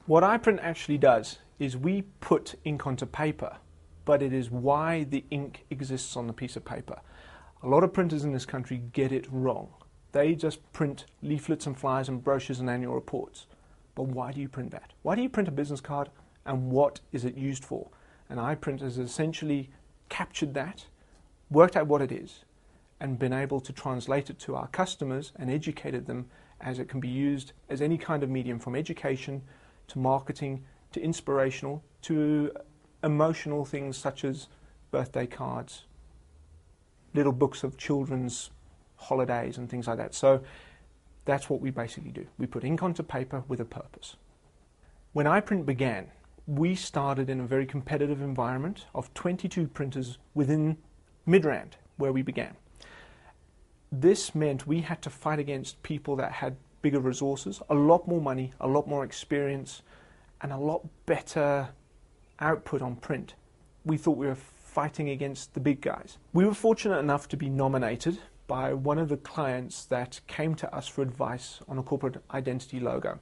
What Iprint actually does is we put ink onto paper, but it is why the ink exists on the piece of paper. A lot of printers in this country get it wrong. They just print leaflets and flyers and brochures and annual reports. But why do you print that? Why do you print a business card, and what is it used for? And Iprint has essentially captured that, worked out what it is, and been able to translate it to our customers and educated them as it can be used as any kind of medium, from education to marketing to inspirational to emotional things such as birthday cards, little books of children's holidays and things like that. So that's what we basically do. We put ink onto paper with a purpose. When Iprint began, we started in a very competitive environment of 22 printers within Midrand, where we began. This meant we had to fight against people that had bigger resources, a lot more money, a lot more experience, and a lot better output on print. We thought we were fighting against the big guys. We were fortunate enough to be nominated by one of the clients that came to us for advice on a corporate identity logo.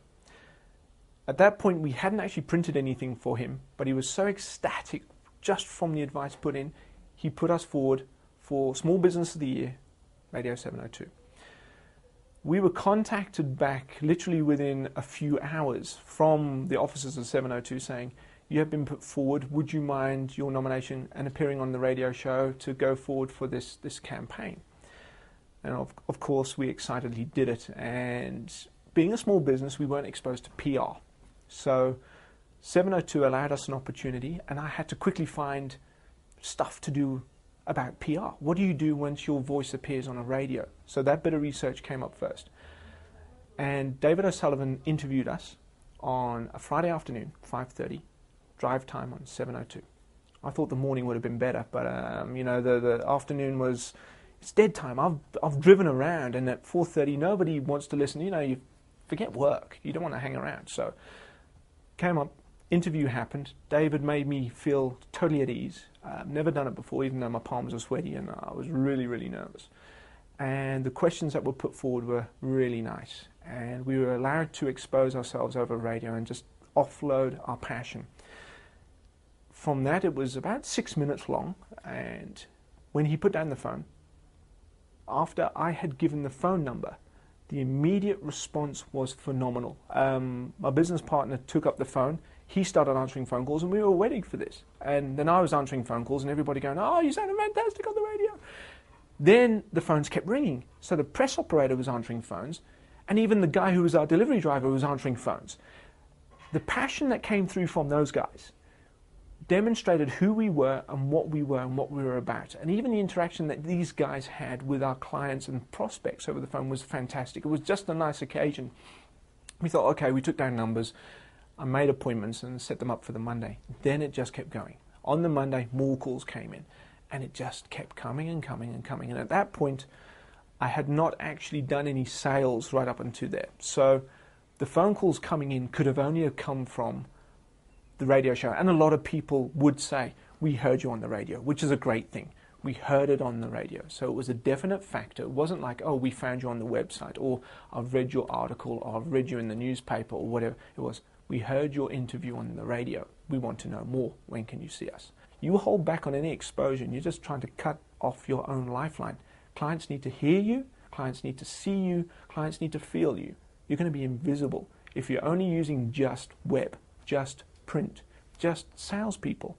At that point, we hadn't actually printed anything for him, but he was so ecstatic just from the advice put in, he put us forward for Small Business of the Year, Radio 702. We were contacted back literally within a few hours from the offices of 702 saying, you have been put forward, would you mind your nomination and appearing on the radio show to go forward for this campaign? And of course we excitedly did it, and being a small business we weren't exposed to PR. So 702 allowed us an opportunity, and I had to quickly find stuff to do about PR. What do you do once your voice appears on a radio? So that bit of research came up first. And David O'Sullivan interviewed us on a Friday afternoon, 5:30, drive time on 702. I thought the morning would have been better, but the afternoon was, it's dead time. I've driven around, and at 4:30 nobody wants to listen. You forget work. You don't want to hang around. So came up, interview happened. David made me feel totally at ease. Never done it before, even though my palms were sweaty and I was really, really nervous. And the questions that were put forward were really nice. And we were allowed to expose ourselves over radio and just offload our passion. From that, it was about 6 minutes long. And when he put down the phone, after I had given the phone number, the immediate response was phenomenal. My business partner took up the phone. He started answering phone calls, and we were waiting for this. And then I was answering phone calls, and everybody going, oh, you sounded fantastic on the radio. Then the phones kept ringing. So the press operator was answering phones, and even the guy who was our delivery driver was answering phones. The passion that came through from those guys demonstrated who we were and what we were about. And even the interaction that these guys had with our clients and prospects over the phone was fantastic. It was just a nice occasion. We thought, okay, we took down numbers. I made appointments and set them up for the Monday. Then it just kept going. On the Monday, more calls came in, and it just kept coming and coming and coming. And at that point, I had not actually done any sales right up until there. So the phone calls coming in could have only come from the radio show. And a lot of people would say, we heard you on the radio, which is a great thing. We heard it on the radio. So it was a definite factor. It wasn't like, oh, we found you on the website, or I've read your article, or I've read you in the newspaper, or whatever. It was, we heard your interview on the radio. We want to know more. When can you see us? You hold back on any exposure, and you're just trying to cut off your own lifeline. Clients need to hear you. Clients need to see you. Clients need to feel you. You're going to be invisible if you're only using just web, just print, just salespeople.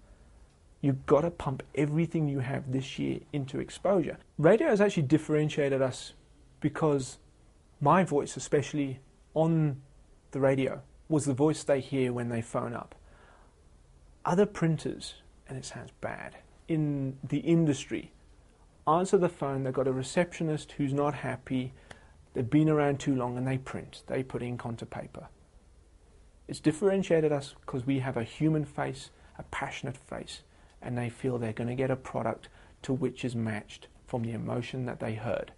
You've got to pump everything you have this year into exposure. Radio has actually differentiated us because my voice, especially on the radio, was the voice they hear when they phone up. Other printers, and it sounds bad, in the industry, answer the phone, they've got a receptionist who's not happy, they've been around too long, and they print. They put ink onto paper. It's differentiated us because we have a human face, a passionate face, and they feel they're going to get a product to which is matched from the emotion that they heard.